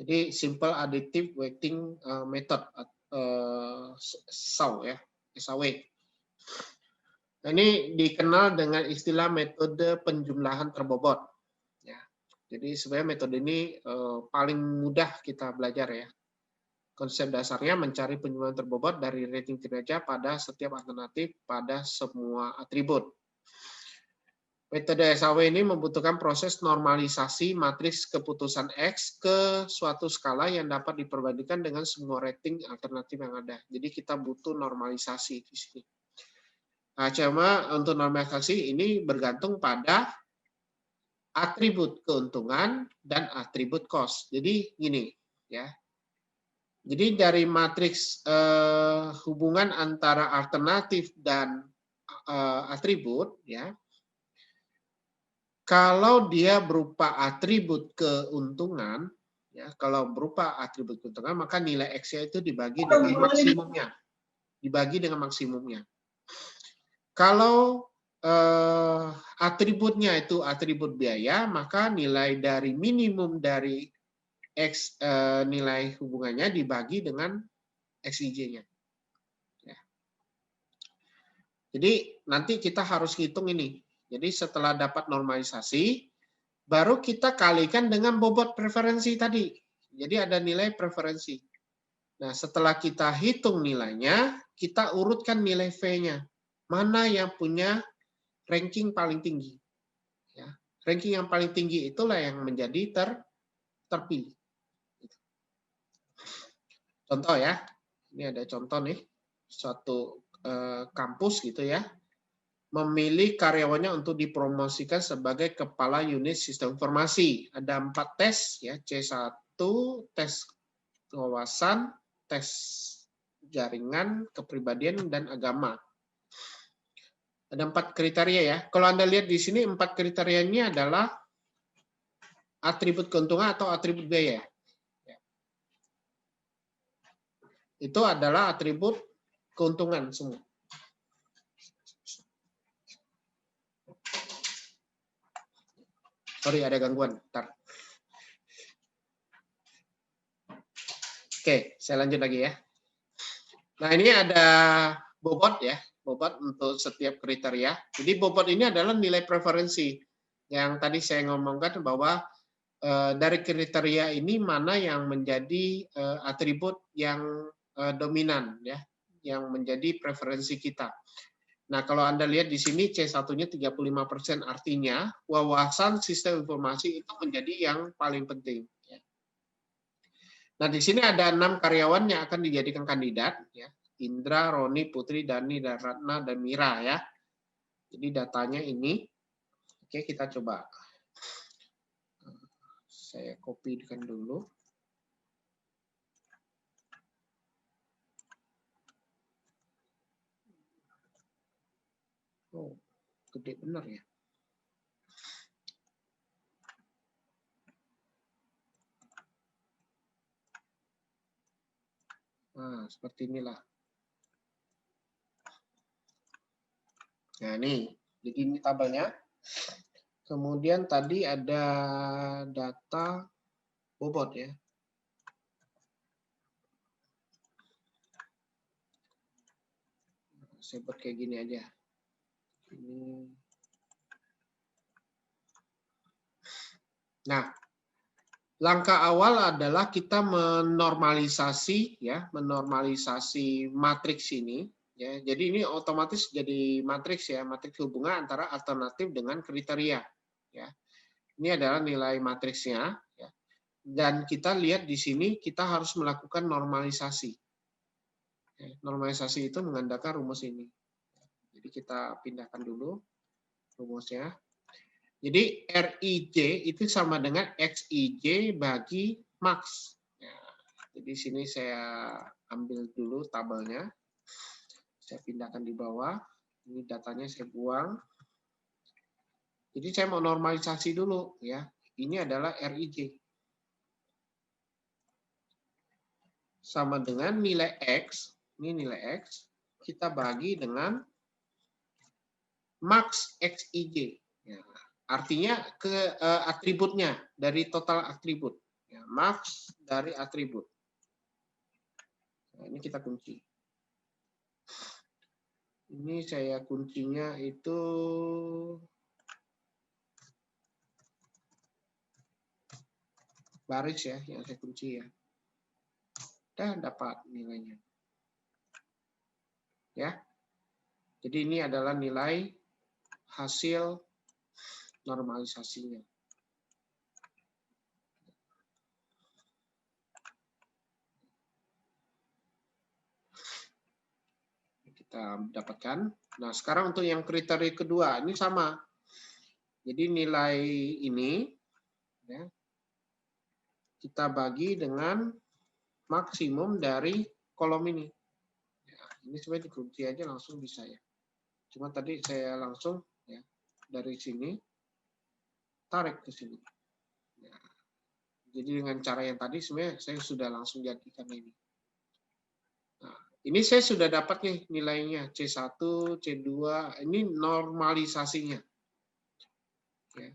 Jadi simple additive weighting method, SAW ya, SAW. Nah, ini dikenal dengan istilah metode penjumlahan terbobot. Ya. Jadi sebenarnya metode ini paling mudah kita belajar ya. Konsep dasarnya mencari penjumlahan terbobot dari rating kinerja pada setiap alternatif pada semua atribut. Metode SAW ini membutuhkan proses normalisasi matriks keputusan X ke suatu skala yang dapat diperbandingkan dengan semua rating alternatif yang ada. Jadi kita butuh normalisasi di sini. Nah, cuma untuk normalisasi ini bergantung pada atribut keuntungan dan atribut cost. Jadi gini, ya. Jadi dari matriks hubungan antara alternatif dan atribut, ya. Kalau dia berupa atribut keuntungan, ya, kalau berupa atribut keuntungan, maka nilai X-nya itu dibagi dengan maksimumnya. Dibagi dengan maksimumnya. Kalau atributnya itu atribut biaya, maka nilai dari minimum dari X nilai hubungannya dibagi dengan XIJ-nya. Ya. Jadi nanti kita harus hitung ini. Jadi setelah dapat normalisasi, baru kita kalikan dengan bobot preferensi tadi. Jadi ada nilai preferensi. Nah, setelah kita hitung nilainya, kita urutkan nilai V-nya. Mana yang punya ranking paling tinggi. Ya. Ranking yang paling tinggi itulah yang menjadi terpilih. Contoh ya, ini ada contoh nih, suatu kampus gitu ya, memilih karyawannya untuk dipromosikan sebagai kepala unit sistem informasi. Ada 4 tes ya, C1, tes wawasan, tes jaringan, kepribadian, dan agama. Ada 4 kriteria ya. Kalau Anda lihat di sini 4 kriterianya adalah atribut keuntungan atau atribut biaya. Itu adalah atribut keuntungan semua. Sorry, ada gangguan. Bentar. Oke, saya lanjut lagi ya. Nah, ini ada bobot ya, bobot untuk setiap kriteria. Jadi bobot ini adalah nilai preferensi. Yang tadi saya ngomongkan bahwa dari kriteria ini mana yang menjadi atribut yang dominan ya, yang menjadi preferensi kita. Nah, kalau Anda lihat di sini C1-nya 35%, artinya wawasan sistem informasi itu menjadi yang paling penting. Ya. Nah, di sini ada 6 karyawan yang akan dijadikan kandidat. Ya. Indra, Roni, Putri, Dani, dan Ratna, dan Mira. Ya. Jadi datanya ini. Oke, kita coba. Saya kopikan dulu. Oh, gede benar ya. Nah, seperti inilah. Nah, ini. Jadi ini tabelnya. Kemudian tadi ada data bobot ya. Saya buat kayak gini aja. Ini. Nah, langkah awal adalah kita menormalisasi ya, menormalisasi matriks ini ya. Jadi ini otomatis jadi matriks ya, matriks hubungan antara alternatif dengan kriteria ya. Ini adalah nilai matriksnya ya. Dan kita lihat di sini kita harus melakukan normalisasi. Ya, normalisasi itu mengandalkan rumus ini. Jadi kita pindahkan dulu rumusnya. Jadi RIJ itu sama dengan XIJ bagi max. Ya, jadi sini saya ambil dulu tabelnya. Saya pindahkan di bawah. Ini datanya saya buang. Jadi saya mau normalisasi dulu ya. Ini adalah RIJ. Sama dengan nilai X. Ini nilai X. Kita bagi dengan max XIJ. Ya. Artinya ke atributnya dari total atribut. Ya, marks dari atribut. Nah, ini kita kunci. Ini saya kuncinya itu baris ya, yang saya kunci ya. Dan dapat nilainya. Ya. Jadi ini adalah nilai hasil normalisasinya. Kita dapatkan. Nah, sekarang untuk yang kriteria kedua, ini sama. Jadi nilai ini ya, kita bagi dengan maksimum dari kolom ini. Ya, ini sebenarnya dikunci aja langsung bisa ya. Cuma tadi saya langsung ya dari sini tarik ke sini. Ya, jadi dengan cara yang tadi sebenarnya saya sudah langsung jadikan ini. Nah, ini saya sudah dapat nih nilainya C1, C2, ini normalisasinya. Ya.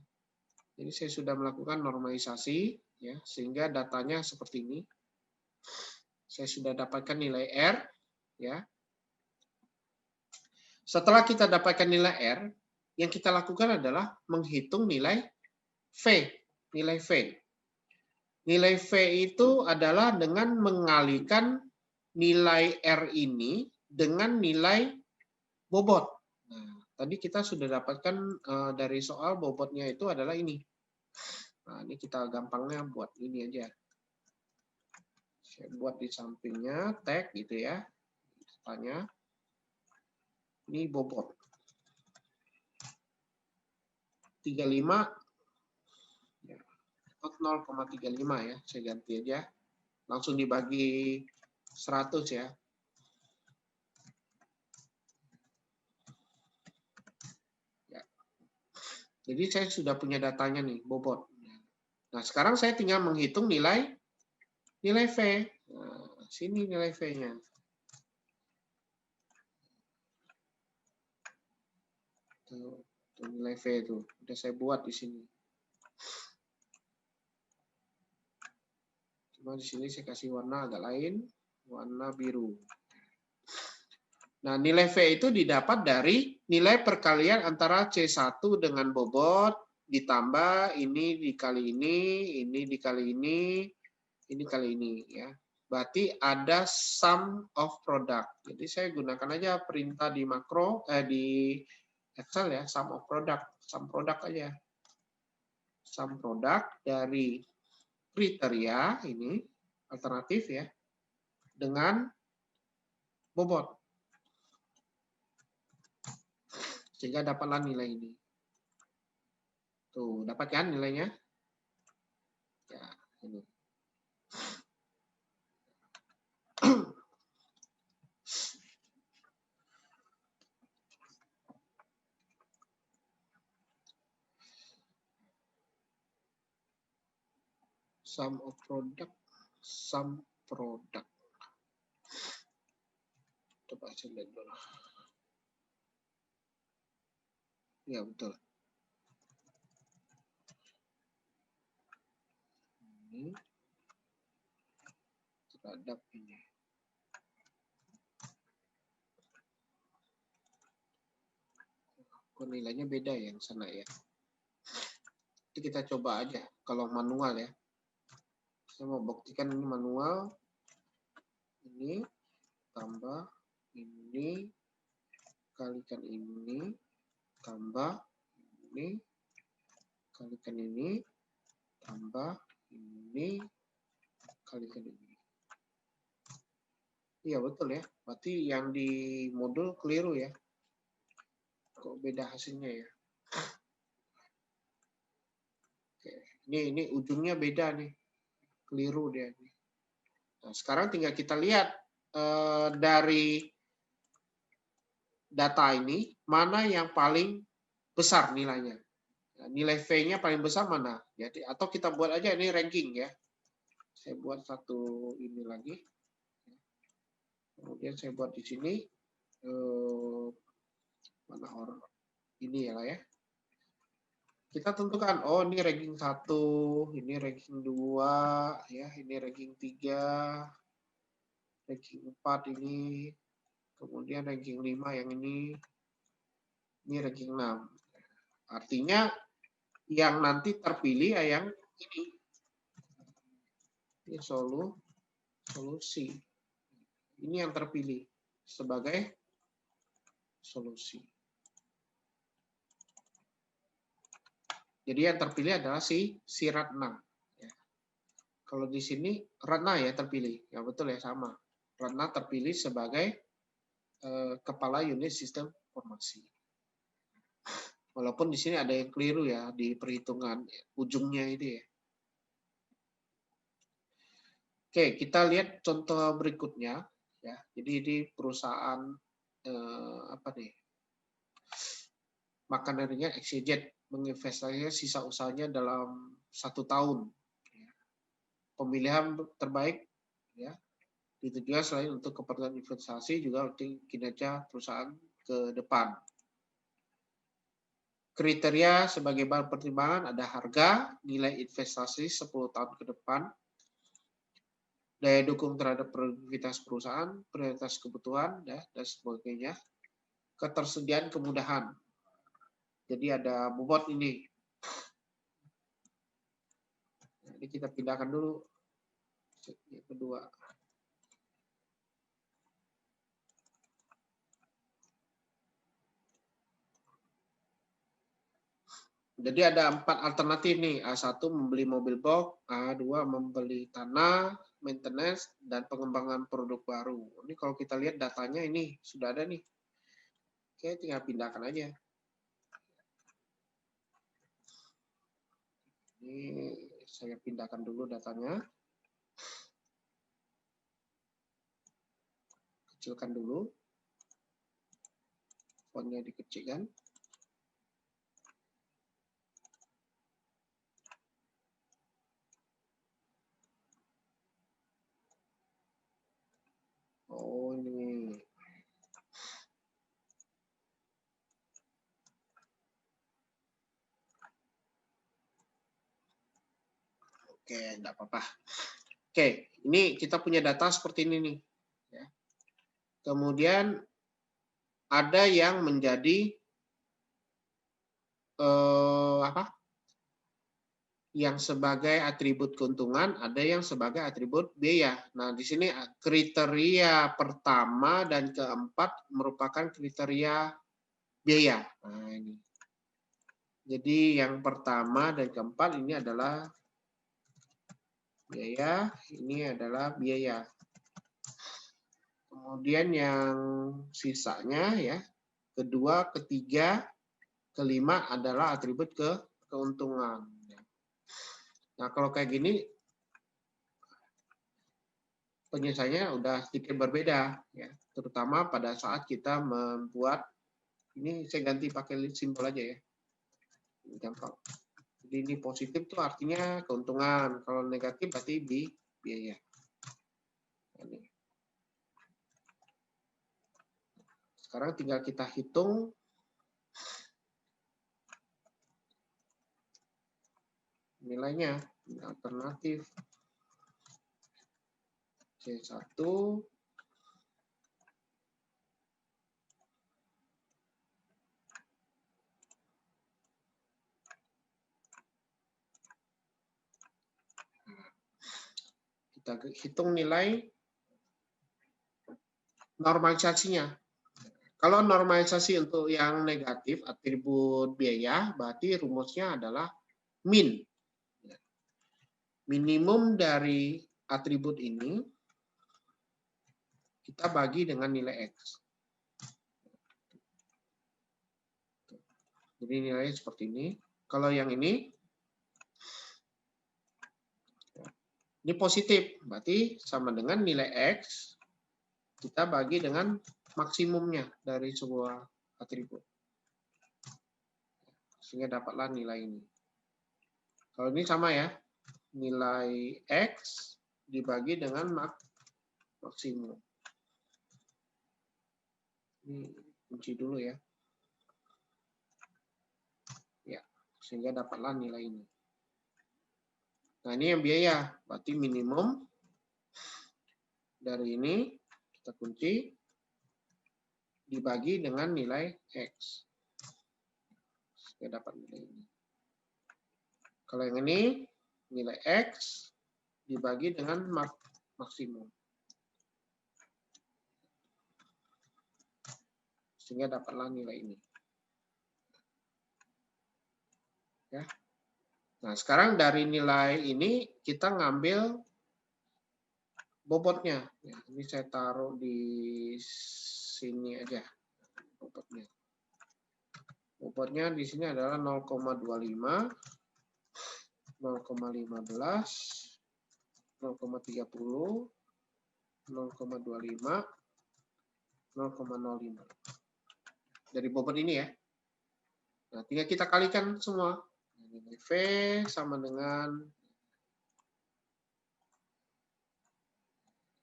Jadi saya sudah melakukan normalisasi ya sehingga datanya seperti ini. Saya sudah dapatkan nilai R ya. Setelah kita dapatkan nilai R, yang kita lakukan adalah menghitung nilai V, nilai V. Nilai V itu adalah dengan mengalikan nilai R ini dengan nilai bobot. Nah, tadi kita sudah dapatkan dari soal bobotnya itu adalah ini. Nah, ini kita gampangnya buat ini aja. Saya buat di sampingnya tag gitu ya. Tanya. Ini bobot. 35 ya, 0,35 ya. Saya ganti aja. Langsung dibagi 100 ya. Jadi saya sudah punya datanya nih, bobot. Nah, sekarang saya tinggal menghitung nilai V. Nah, sini nilai V-nya. Tuh, nilai V itu. Udah saya buat di sini. Cuma di sini saya kasih warna agak lain, warna biru. Nah, nilai V itu didapat dari nilai perkalian antara C1 dengan bobot, ditambah ini dikali ini dikali ini kali ini. Ya. Berarti ada sum of product. Jadi saya gunakan aja perintah di makro, di Excel ya, sum of product. Sum product aja. Sum product dari kriteria ini, alternatif ya, dengan bobot. Sehingga dapatlah nilai ini. Tuh, dapat kan nilainya? Ya, ini. Sum of product, sum product. Coba saya lihat dulu. Ya, betul. Ini terhadap ini. Kok nilainya beda ya yang sana ya. Itu kita coba aja kalau manual ya. Saya mau buktikan ini manual. Ini tambah ini kalikan ini tambah ini kalikan ini tambah ini kalikan ini. Iya betul ya. Berarti yang di modul keliru ya. Kok beda hasilnya ya? Oke. Ini ujungnya beda nih. Keliru dia. Nah, sekarang tinggal kita lihat dari data ini mana yang paling besar nilainya. Nah, nilai V-nya paling besar mana? Jadi atau kita buat aja ini ranking ya. Saya buat satu ini lagi. Kemudian saya buat di sini mana orang ini ya lah ya. Kita tentukan, oh ini ranking 1, ini ranking 2, ya, ini ranking 3, ranking 4 ini, kemudian ranking 5 yang ini ranking 6. Artinya yang nanti terpilih yang ini. Ini solusi. Ini yang terpilih sebagai solusi. Jadi yang terpilih adalah si Ratna. Ya. Kalau di sini Ratna ya terpilih. Ya betul ya, sama. Ratna terpilih sebagai kepala unit sistem informasi. Walaupun di sini ada yang keliru ya di perhitungan ujungnya itu ya. Oke, kita lihat contoh berikutnya ya. Jadi di perusahaan apa nih? Makanannya XYZ menginvestasikan sisa usahanya dalam 1 tahun. Pemilihan terbaik ya ditujukan selain untuk keperluan investasi juga untuk kinerja perusahaan ke depan. Kriteria sebagai bahan pertimbangan ada harga, nilai investasi 10 tahun ke depan, daya dukung terhadap produktivitas perusahaan, prioritas kebutuhan, dan sebagainya. Ketersediaan kemudahan. Jadi ada bobot ini. Jadi kita pindahkan dulu yang kedua. Jadi ada 4 alternatif nih. A1 membeli mobil box, A2 membeli tanah, maintenance, dan pengembangan produk baru. Ini kalau kita lihat datanya ini sudah ada nih. Oke, tinggal pindahkan aja. Ini saya pindahkan dulu datanya. Kecilkan dulu. Fontnya dikecilkan. Oh, ini. Oke, enggak apa-apa. Oke, ini kita punya data seperti ini nih. Ya. Kemudian ada yang menjadi apa? Yang sebagai atribut keuntungan, ada yang sebagai atribut biaya. Nah, di sini kriteria pertama dan keempat merupakan kriteria biaya. Nah, ini. Jadi yang pertama dan keempat ini adalah biaya, ini adalah biaya. Kemudian yang sisanya ya, kedua, ketiga, kelima adalah atribut keuntungan. Nah, kalau kayak gini penyelesaiannya udah sedikit berbeda ya, terutama pada saat kita membuat ini. Saya ganti pakai simbol aja ya. Gampang. Jadi ini positif tuh artinya keuntungan, kalau negatif berarti biaya. Ini. Sekarang tinggal kita hitung nilainya. Alternatif C1 kita hitung nilai normalisasinya. Kalau normalisasi untuk yang negatif atribut biaya berarti rumusnya adalah min. Minimum dari atribut ini kita bagi dengan nilai X. Jadi nilainya seperti ini. Kalau yang ini positif, berarti sama dengan nilai X kita bagi dengan maksimumnya dari sebuah atribut. Sehingga dapatlah nilai ini. Kalau ini sama ya, nilai X dibagi dengan maksimum. Ini kunci dulu ya. Ya, sehingga dapatlah nilai ini. Nah, ini yang biaya, berarti minimum dari ini kita kunci dibagi dengan nilai X. Sehingga dapat nilai ini. Kalau yang ini nilai X dibagi dengan maksimum. Sehingga dapatlah nilai ini. Ya. Nah, sekarang dari nilai ini kita ngambil bobotnya. Ya, ini saya taruh di sini aja bobotnya. Bobotnya di sini adalah 0,25, 0,15, 0,30, 0,25, 0,05. Dari bobot ini ya. Nah, tinggal kita kalikan semua. Nilai V sama dengan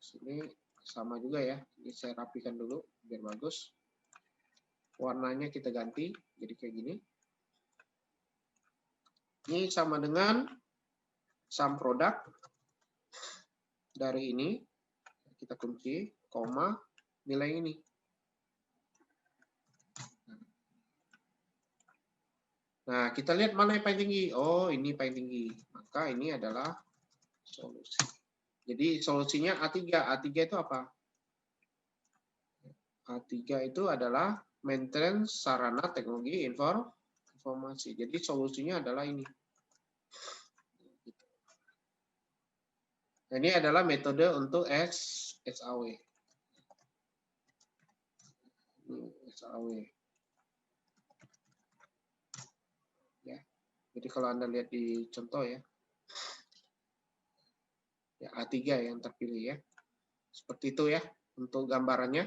sini sama juga ya. Ini saya rapikan dulu biar bagus. Warnanya kita ganti jadi kayak gini. Ini sama dengan sum produk dari ini. Kita kunci, koma, nilai ini. Nah, kita lihat mana yang paling tinggi. Oh, ini paling tinggi. Maka ini adalah solusi. Jadi solusinya A3. A3 itu apa? A3 itu adalah maintenance sarana teknologi informasi. Jadi solusinya adalah ini. Nah, ini adalah metode untuk SAW. SAW. Ya. Jadi kalau Anda lihat di contoh ya. Ya, A3 yang terpilih ya. Seperti itu ya untuk gambarannya.